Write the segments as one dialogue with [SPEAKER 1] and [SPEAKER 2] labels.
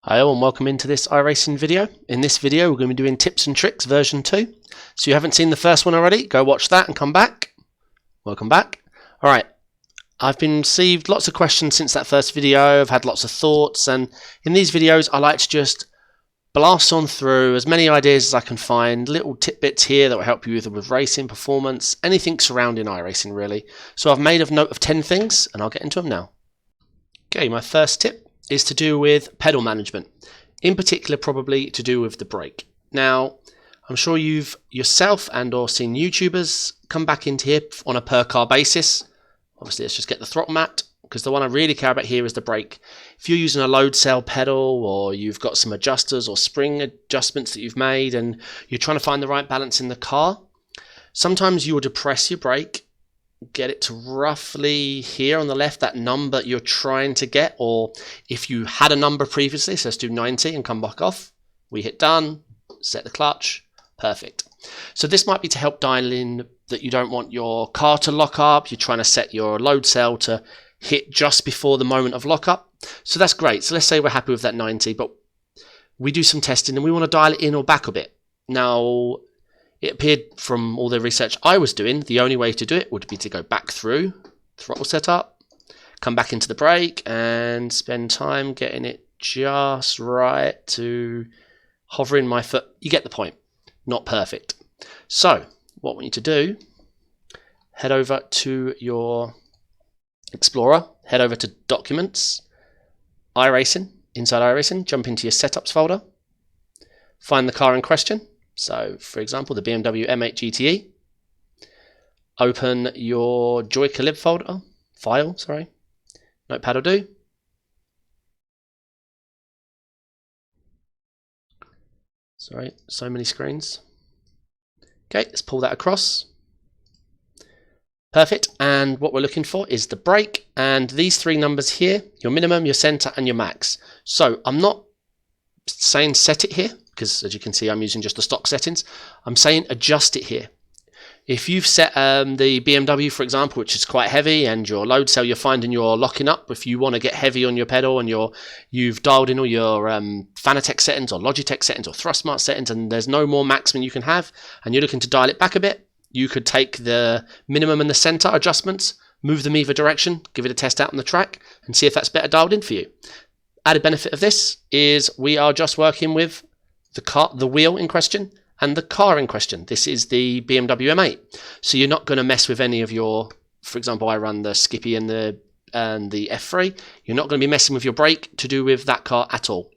[SPEAKER 1] Hi all and welcome into this iRacing video. In this video we're going to be doing tips and tricks version 2. So you haven't seen the first one already, go watch that and come back. Welcome back. Alright, I've been received lots of questions since that first video, I've had lots of thoughts, and in these videos I like to just blast on through as many ideas as I can find, little tidbits here that will help you either with racing, performance, anything surrounding iRacing really. So I've made a note of 10 things and I'll get into them now. Okay, my first tip is to do with pedal management, in particular probably to do with the brake. Now, I'm sure you've yourself and or seen YouTubers come back into here on a per car basis. Obviously, let's just get the throttle mapped, because the one I really care about here is the brake. If you're using a load cell pedal, or you've got some adjusters or spring adjustments that you've made, and you're trying to find the right balance in the car, sometimes you will depress your brake, get it to roughly here on the left, that number you're trying to get, or if you had a number previously, so let's do 90 and come back off, we hit done, set the clutch, perfect. So this might be to help dial in that you don't want your car to lock up, you're trying to set your load cell to hit just before the moment of lockup, so that's great. So let's say we're happy with that 90, but we do some testing and we want to dial it in or back a bit. Now, it appeared from all the research I was doing, the only way to do it would be to go back through throttle setup, come back into the brake and spend time getting it just right to hovering my foot. You get the point. Not perfect. So what we need to do, head over to your Explorer, head over to Documents, iRacing, inside iRacing, jump into your Setups folder, find the car in question. So, for example, the BMW M8 GTE. Open your Joyca lib file, Notepad will do. Sorry, so many screens. Okay, let's pull that across. Perfect, and what we're looking for is the brake, and these three numbers here, your minimum, your center, and your max. So, I'm not saying set it here, because as you can see I'm using just the stock settings. I'm saying adjust it here. If you've set the BMW, for example, which is quite heavy, and your load cell you're finding you're locking up, if you want to get heavy on your pedal and you've dialed in all your Fanatec settings or Logitech settings or Thrustmart settings and there's no more maximum you can have and you're looking to dial it back a bit, you could take the minimum and the center adjustments, move them either direction, give it a test out on the track and see if that's better dialed in for you. Added benefit of this is we are just working with the wheel in question and the car in question. This is the BMW M8, so you're not going to mess with any of your, for example, I run the Skippy and the F3. You're not going to be messing with your brake to do with that car at all.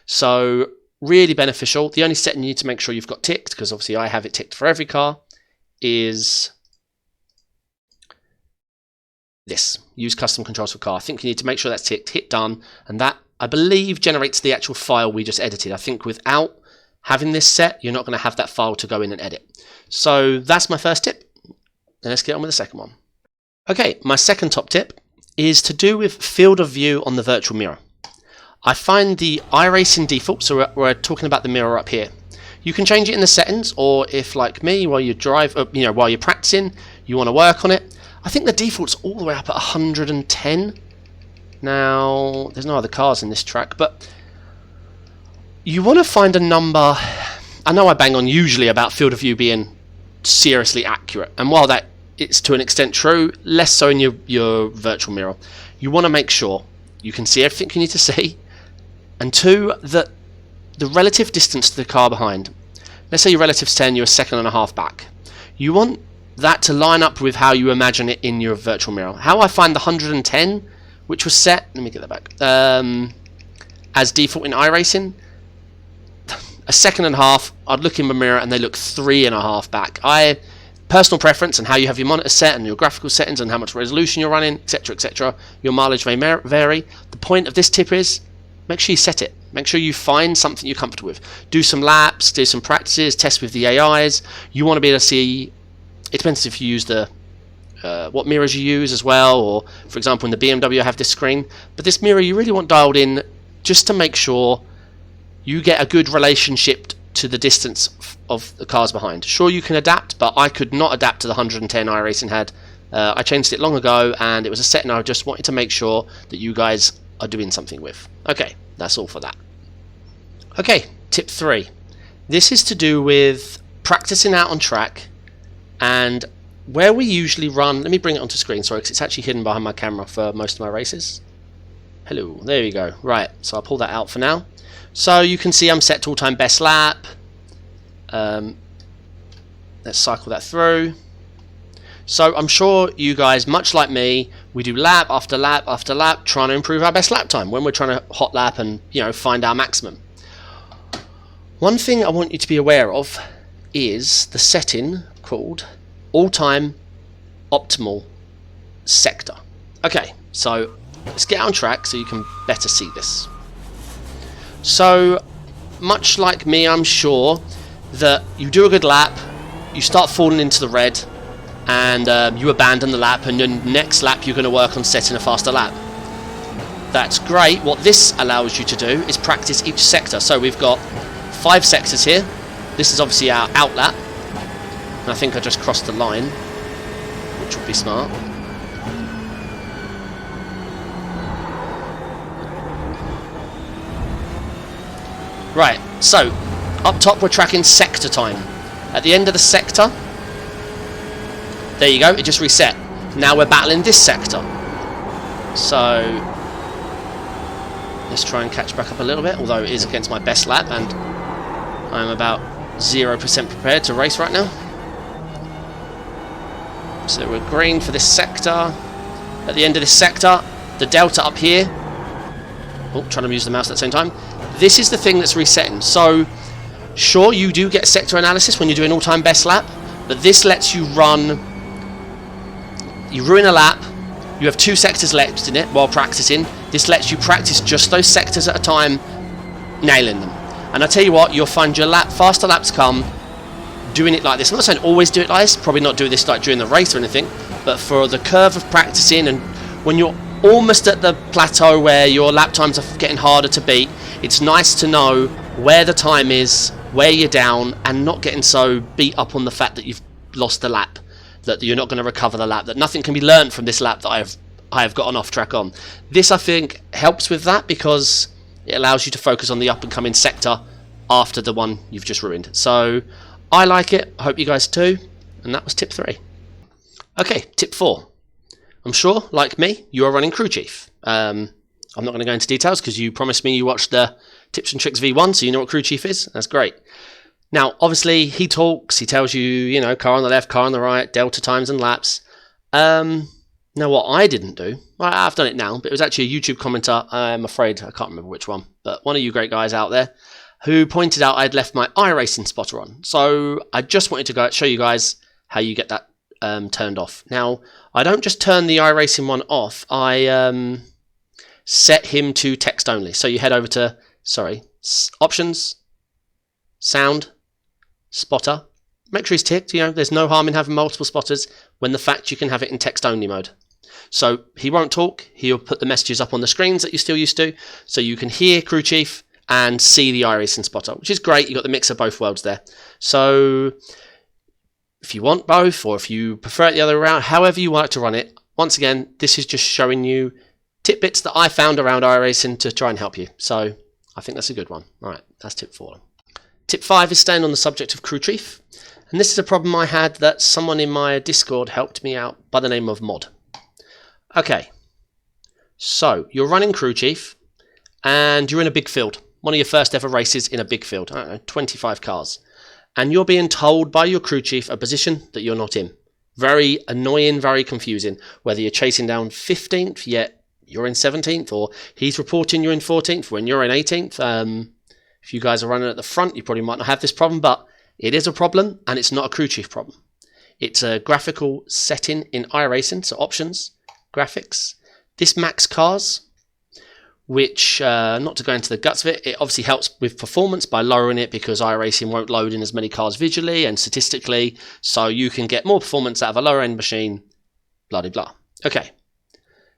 [SPEAKER 1] So really beneficial. The only setting you need to make sure you've got ticked, because obviously I have it ticked for every car, is this: use custom controls for car. I think you need to make sure that's ticked, hit done, and that I believe generates the actual file we just edited. I think without having this set, you're not going to have that file to go in and edit. So that's my first tip. And let's get on with the second one. Okay, my second top tip is to do with field of view on the virtual mirror. I find the iRacing default, so we're talking about the mirror up here. You can change it in the settings, or if like me, while you drive, while you're practicing, you want to work on it. I think the default's all the way up at 110. Now, there's no other cars in this track, but you want to find a number. I know I bang on usually about field of view being seriously accurate, and while that it's to an extent true, less so in your virtual mirror. You want to make sure you can see everything you need to see, and two, that the relative distance to the car behind. Let's say your relative's 10, you're a second and a half back. You want that to line up with how you imagine it in your virtual mirror. How I find the 110, which was set, let me get that back, as default in iRacing, a second and a half, I'd look in my mirror and they look 3.5 back. Personal preference and how you have your monitor set and your graphical settings and how much resolution you're running, etc, etc. Your mileage may vary. The point of this tip is make sure you set it. Make sure you find something you're comfortable with. Do some laps, do some practices, test with the AIs. You want to be able to see, it depends if you use the what mirrors you use as well, or for example in the BMW I have this screen, but this mirror you really want dialed in just to make sure you get a good relationship to the distance of the cars behind. Sure, you can adapt, but I could not adapt to the 110 iRacing had. I changed it long ago and it was a setting I just wanted to make sure that you guys are doing something with. Okay, that's all for that. Okay, tip 3. This is to do with practicing out on track and where we usually run. Let me bring it onto screen, sorry, because it's actually hidden behind my camera for most of my races. Hello, there you go. Right, so I'll pull that out for now. So you can see I'm set to all-time best lap. Let's cycle that through. So I'm sure you guys, much like me, we do lap after lap after lap trying to improve our best lap time when we're trying to hot lap and, you know, find our maximum. One thing I want you to be aware of is the setting called all-time optimal sector. Okay, so let's get on track so you can better see this. So much like me, I'm sure that you do a good lap, you start falling into the red, and you abandon the lap, and then next lap you're going to work on setting a faster lap. That's great. What this allows you to do is practice each sector. So we've got 5 sectors here. This is obviously our out lap, and I think I just crossed the line, which would be smart. Right, so up top we're tracking sector time. At the end of the sector, there you go, it just reset. Now we're battling this sector. So let's try and catch back up a little bit, although it is against my best lap and I'm about 0% prepared to race right now. So we're green for this sector. At the end of this sector, the delta up here, oh, trying to use the mouse at the same time, this is the thing that's resetting. So sure, you do get sector analysis when you're doing all-time best lap, but this lets you run. You ruin a lap, you have 2 sectors left in it while practicing. This lets you practice just those sectors at a time, nailing them. And I tell you what, you'll find your faster laps come doing it like this. I'm not saying always do it like this, probably not do this like during the race or anything, but for the curve of practicing and when you're almost at the plateau where your lap times are getting harder to beat, it's nice to know where the time is, where you're down, and not getting so beat up on the fact that you've lost the lap, that you're not going to recover the lap, that nothing can be learned from this lap that I have gotten off track on. This, I think, helps with that because it allows you to focus on the up and coming sector after the one you've just ruined. So I like it, I hope you guys too, and that was tip 3. Okay, tip 4. I'm sure, like me, you are running Crew Chief. I'm not going to go into details because you promised me you watched the Tips and Tricks V1, so you know what Crew Chief is. That's great. Now, obviously, he talks, he tells you, you know, car on the left, car on the right, delta times and laps. Now, what I didn't do, well, I've done it now, but it was actually a YouTube commenter, I'm afraid, I can't remember which one, but one of you great guys out there, who pointed out I'd left my iRacing spotter on. So I just wanted to show you guys how you get that turned off. Now, I don't just turn the iRacing one off, I set him to text only. So you head over to, options, sound, spotter. Make sure he's ticked, you know, there's no harm in having multiple spotters when the fact you can have it in text only mode. So he won't talk, he'll put the messages up on the screens that you're still used to, so you can hear Crew Chief and see the iRacing spotter, which is great. You've got the mix of both worlds there. So if you want both, or if you prefer it the other way around, however you like to run it, once again, this is just showing you tidbits that I found around iRacing to try and help you. So I think that's a good one. All right, that's tip 4. Tip 5 is staying on the subject of Crew Chief. And this is a problem I had that someone in my Discord helped me out by the name of Mod. Okay, so you're running Crew Chief and you're in a big field. One of your first ever races in a big field. I don't know, 25 cars. And you're being told by your Crew Chief a position that you're not in. Very annoying, very confusing. Whether you're chasing down 15th, yet you're in 17th, or he's reporting you're in 14th when you're in 18th. If you guys are running at the front, you probably might not have this problem, but it is a problem, and it's not a Crew Chief problem. It's a graphical setting in iRacing, so options, graphics. This max cars, which, not to go into the guts of it, it obviously helps with performance by lowering it because iRacing won't load in as many cars visually and statistically, so you can get more performance out of a lower end machine, blah, blah, blah. Okay,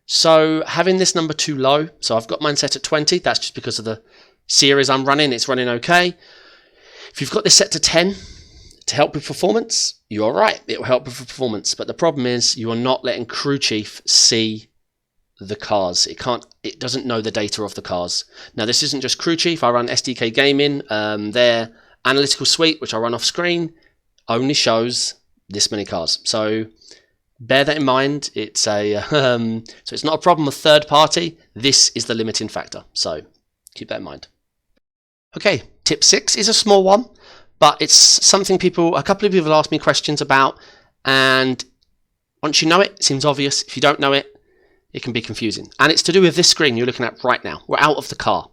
[SPEAKER 1] so having this number too low, so I've got mine set at 20, that's just because of the series I'm running, it's running okay. If you've got this set to 10 to help with performance, you're right, it will help with performance, but the problem is you are not letting Crew Chief see the cars. It doesn't know the data of the cars. Now this isn't just Crew Chief. I run SDK Gaming. Their analytical suite, which I run off screen, only shows this many cars. So bear that in mind. It's a so it's not a problem with third party. This is the limiting factor. So keep that in mind. Okay, tip 6 is a small one, but it's something a couple of people asked me questions about, and once you know it, it seems obvious. If you don't know it, it can be confusing. And it's to do with this screen you're looking at right now. We're out of the car.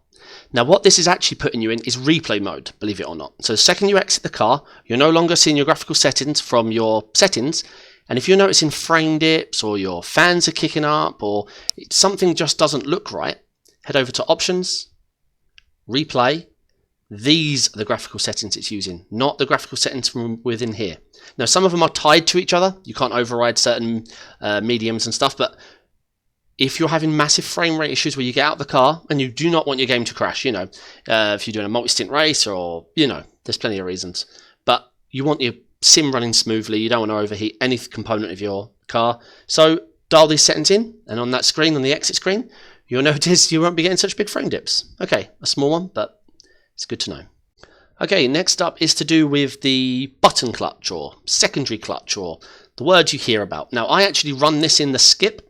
[SPEAKER 1] Now what this is actually putting you in is replay mode, believe it or not. So the second you exit the car, you're no longer seeing your graphical settings from your settings. And if you're noticing frame dips, or your fans are kicking up, or something just doesn't look right, head over to Options, Replay. These are the graphical settings it's using, not the graphical settings from within here. Now some of them are tied to each other. You can't override certain mediums and stuff, but if you're having massive frame rate issues where you get out of the car and you do not want your game to crash, if you're doing a multi-stint race, or, there's plenty of reasons, but you want your sim running smoothly, you don't want to overheat any component of your car. So dial these settings in, and on that screen, on the exit screen, you'll notice you won't be getting such big frame dips. Okay, a small one, but it's good to know. Okay, next up is to do with the button clutch, or secondary clutch, or the words you hear about. Now I actually run this in the Skip.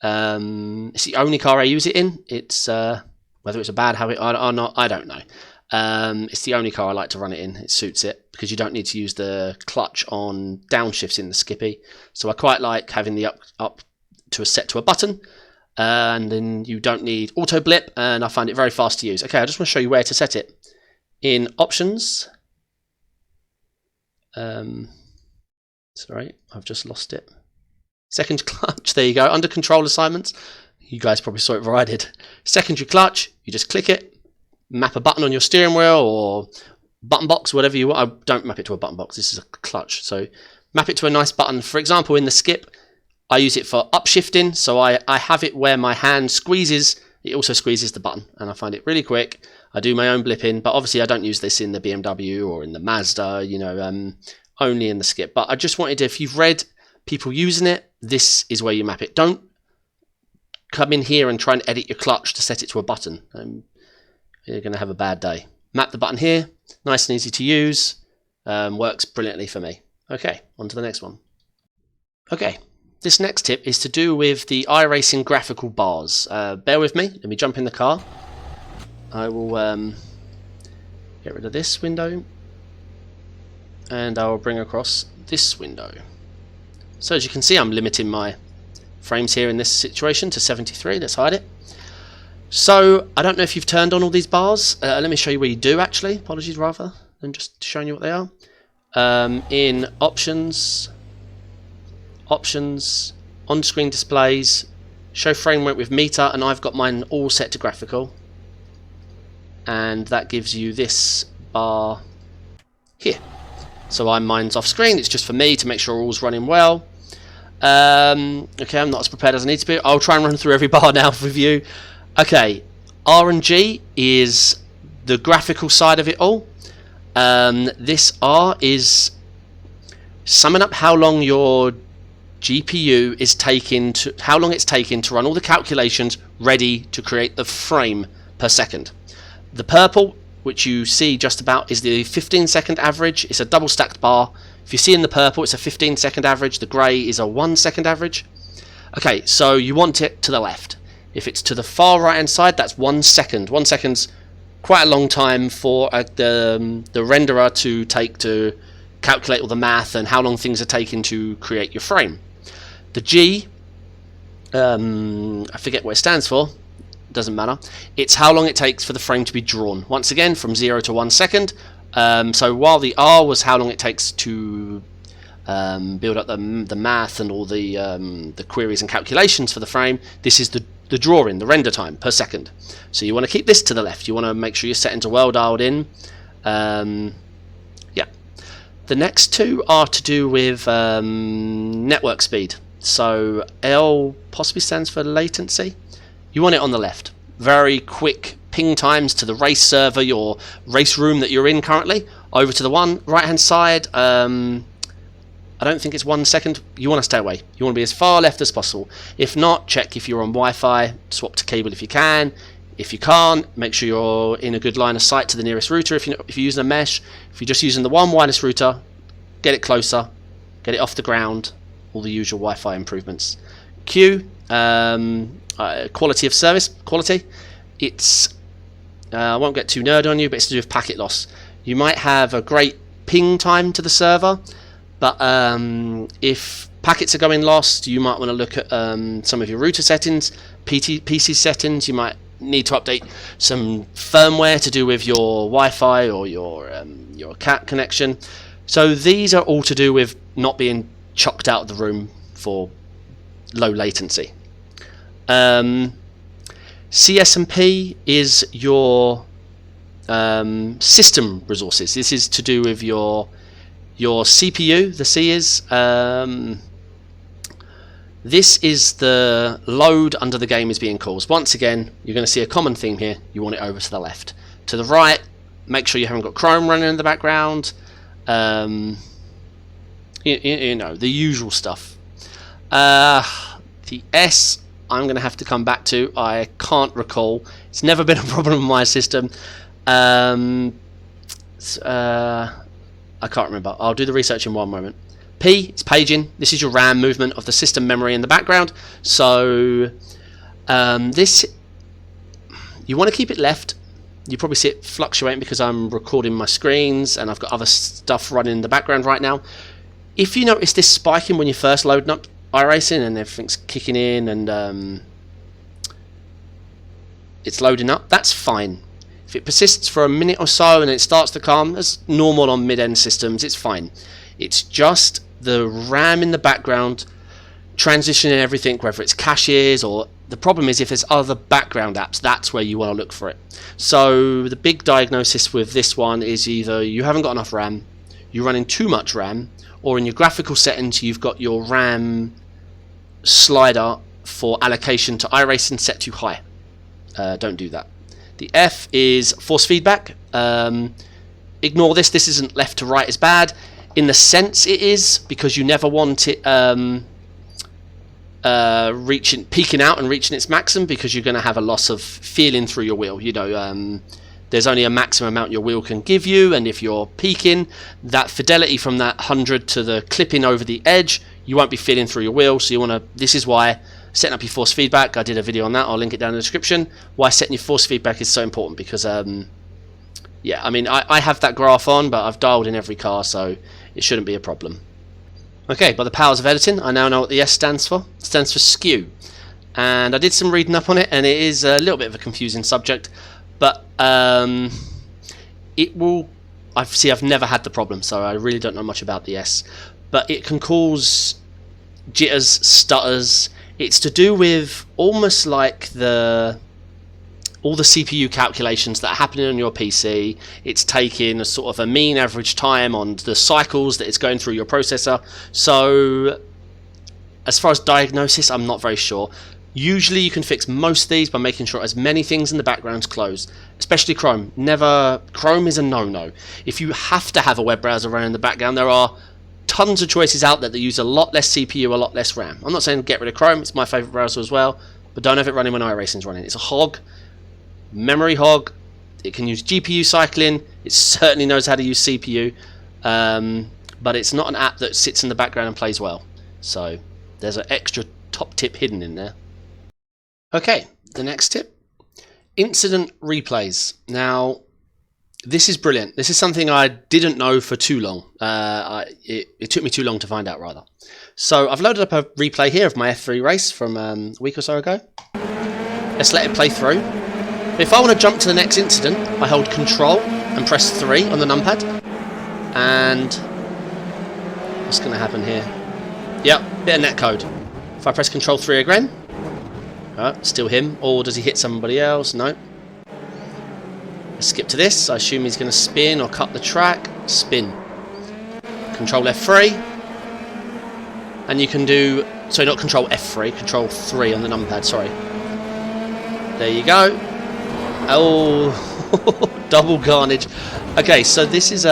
[SPEAKER 1] It's the only car I use it in. It's whether it's a bad habit or not, I don't know. It's the only car I like to run it in. It suits it because you don't need to use the clutch on downshifts in the Skippy. So I quite like having the up to a set to a button, and then you don't need auto blip, and I find it very fast to use. Okay, I just want to show you where to set it. In Options, sorry, I've just lost it. Secondary clutch, there you go, under control assignments. You guys probably saw it before I did. Secondary clutch, you just click it, map a button on your steering wheel or button box, whatever you want. I don't map it to a button box, this is a clutch. So map it to a nice button. For example, in the Skip, I use it for upshifting. So I have it where my hand squeezes, it also squeezes the button, and I find it really quick. I do my own blipping, but obviously I don't use this in the BMW or in the Mazda, only in the Skip. But I just wanted to, if you've read people using it, this is where you map it. Don't come in here and try and edit your clutch to set it to a button. You're going to have a bad day. Map the button here, nice and easy to use, works brilliantly for me. Okay, on to the next one. Okay, this next tip is to do with the iRacing graphical bars. Bear with me, let me jump in the car. I will get rid of this window, and I will bring across this window. So as you can see, I'm limiting my frames here in this situation to 73. Let's hide it. So I don't know if you've turned on all these bars. Let me show you where you do actually. Apologies, rather than just showing you what they are. In Options, on-screen displays, show frame rate with meter, and I've got mine all set to graphical. And that gives you this bar here. So mine's off screen, it's just for me to make sure all's running well. Okay, I'm not as prepared as I need to be. I'll try and run through every bar now with you. Okay, R and G is the graphical side of it all. This R is summing up how long your GPU is taking to, how long it's taking to run all the calculations ready to create the frame per second. The purple, which you see just about, is the 15-second average. It's a double stacked bar. If you see in the purple, it's a 15-second average. The grey is a 1-second average. Okay, so you want it to the left. If it's to the far right-hand side, that's 1 second. 1 second's quite a long time for the renderer to take to calculate all the math and how long things are taking to create your frame. The G, I forget what it stands for. Doesn't matter. It's how long it takes for the frame to be drawn. Once again, from 0 to 1 second. So while the R was how long it takes to build up the math and all the queries and calculations for the frame, this is the drawing, the render time per second. So you want to keep this to the left. You want to make sure your settings are well dialed in. Yeah. The next two are to do with network speed. So L possibly stands for latency. You want it on the left. Very quick ping times to the race server, your race room that you're in currently, over to the one right hand side. I don't think it's 1 second. You want to stay away. You want to be as far left as possible. If not, check if you're on Wi-Fi, swap to cable if you can. If you can't, make sure you're in a good line of sight to the nearest router. If you're using a mesh, if you're just using the one wireless router, get it closer, get it off the ground, all the usual Wi-Fi improvements. Q, quality of service, quality. It's, I won't get too nerd on you, but it's to do with packet loss. You might have a great ping time to the server, but if packets are going lost, you might want to look at some of your router settings, PC settings. You might need to update some firmware to do with your Wi-Fi or your cat connection. So these are all to do with not being chucked out of the room for low latency. CSMP is your system resources. This is to do with your CPU. The C is this is the load under the game is being caused. Once again, you're going to see a common theme here. You want it over to the left. To the right, make sure you haven't got Chrome running in the background. You know, the usual stuff. The S, I'm going to have to come back to. I can't recall. It's never been a problem in my system. I can't remember. I'll do the research in one moment. P, it's paging. This is your RAM movement of the system memory in the background. So this, you want to keep it left. You probably see it fluctuating because I'm recording my screens and I've got other stuff running in the background right now. If you notice this spiking when you're first loading up iRacing and everything's kicking in and it's loading up, that's fine. If it persists for a minute or so and it starts to calm, that's normal on mid-end systems, it's fine. It's just the RAM in the background transitioning everything, whether it's caches or the problem is if there's other background apps, that's where you want to look for it. So the big diagnosis with this one is either you haven't got enough RAM, you're running too much RAM, or in your graphical settings you've got your RAM slider for allocation to iRacing set too high. Don't do that. The F is force feedback. Ignore this. This isn't left to right is bad. In the sense it is, because you never want it peaking out and reaching its maximum, because you're going to have a loss of feeling through your wheel. You know, there's only a maximum amount your wheel can give you, and if you're peaking, that fidelity from that 100 to the clipping over the edge, you won't be feeling through your wheel. So you want to. This is why setting up your force feedback. I did a video on that. I'll link it down in the description. Why setting your force feedback is so important, because yeah, I mean, I have that graph on, but I've dialed in every car, so it shouldn't be a problem. Okay, by the powers of editing, I now know what the S stands for. It stands for skew. And I did some reading up on it, and it is a little bit of a confusing subject, but it will... I've never had the problem, so I really don't know much about the S. But it can cause jitters, stutters. It's to do with almost like all the CPU calculations that are happening on your PC. It's taking a sort of a mean average time on the cycles that it's going through your processor. So as far as diagnosis, I'm not very sure. Usually you can fix most of these by making sure as many things in the background's closed, especially Chrome. Chrome is a no-no. If you have to have a web browser running in the background, there are tons of choices out there that use a lot less CPU, a lot less RAM. I'm not saying get rid of Chrome, it's my favorite browser as well, but don't have it running when iRacing's running. It's a hog. Memory hog. It can use GPU cycling. It certainly knows how to use CPU, but it's not an app that sits in the background and plays well. So there's an extra top tip hidden in there. Okay, the next tip: incident replays. Now, this is brilliant. This is something I didn't know for too long. It took me too long to find out, rather. So I've loaded up a replay here of my F3 race from a week or so ago. Let's let it play through. If I want to jump to the next incident, I hold Control and press 3 on the numpad. And what's going to happen here? Yep, bit of netcode. If I press Control 3 again, still him. Or does he hit somebody else? No. Let's skip to this. I assume he's going to spin or cut the track. Spin. Control F3. And you can do... Sorry, not Control F3. Control 3 on the numpad, sorry. There you go. Oh, double carnage. Okay, so this is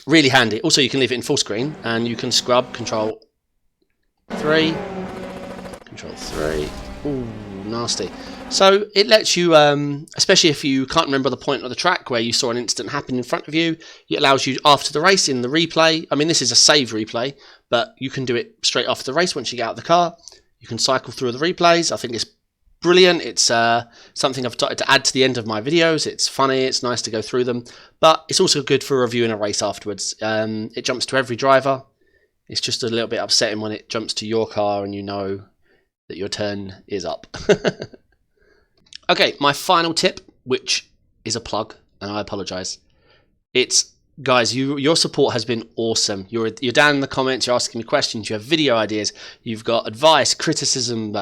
[SPEAKER 1] Really handy. Also, you can leave it in full screen and you can scrub Control 3. Control 3. Ooh, nasty. So it lets you, especially if you can't remember the point of the track where you saw an incident happen in front of you, it allows you after the race in the replay. I mean, this is a save replay, but you can do it straight after the race once you get out of the car. You can cycle through the replays. I think it's brilliant. It's something I've started to add to the end of my videos. It's funny. It's nice to go through them, but it's also good for reviewing a race afterwards. It jumps to every driver. It's just a little bit upsetting when it jumps to your car and you know that your turn is up. Okay, my final tip, which is a plug, and I apologise. It's, guys, your support has been awesome. You're down in the comments, you're asking me questions, you have video ideas, you've got advice, criticism,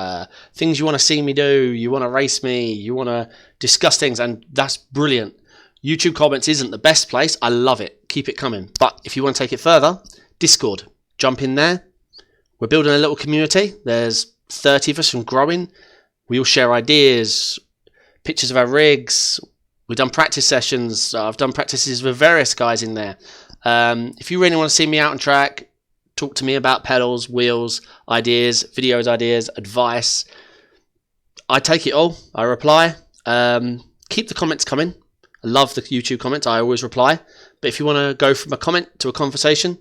[SPEAKER 1] things you want to see me do, you want to race me, you want to discuss things, and that's brilliant. YouTube comments isn't the best place. I love it. Keep it coming. But if you want to take it further, Discord. Jump in there. We're building a little community. There's 30 of us and growing. We all share ideas, pictures of our rigs. We've done practice sessions. I've done practices with various guys in there. If you really want to see me out on track, talk to me about pedals, wheels, ideas, videos, ideas, advice. I take it all. I reply. Keep the comments coming. I love the YouTube comments. I always reply. But if you want to go from a comment to a conversation,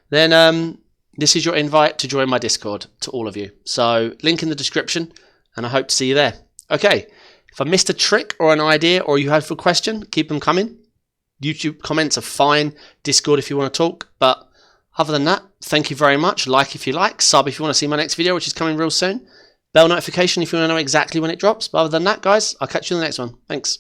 [SPEAKER 1] then this is your invite to join my Discord to all of you. So link in the description, and I hope to see you there. Okay. If I missed a trick or an idea or you have a question, keep them coming. YouTube comments are fine. Discord if you want to talk. But other than that, thank you very much. Like if you like. Sub if you want to see my next video, which is coming real soon. Bell notification if you want to know exactly when it drops. But other than that, guys, I'll catch you in the next one. Thanks.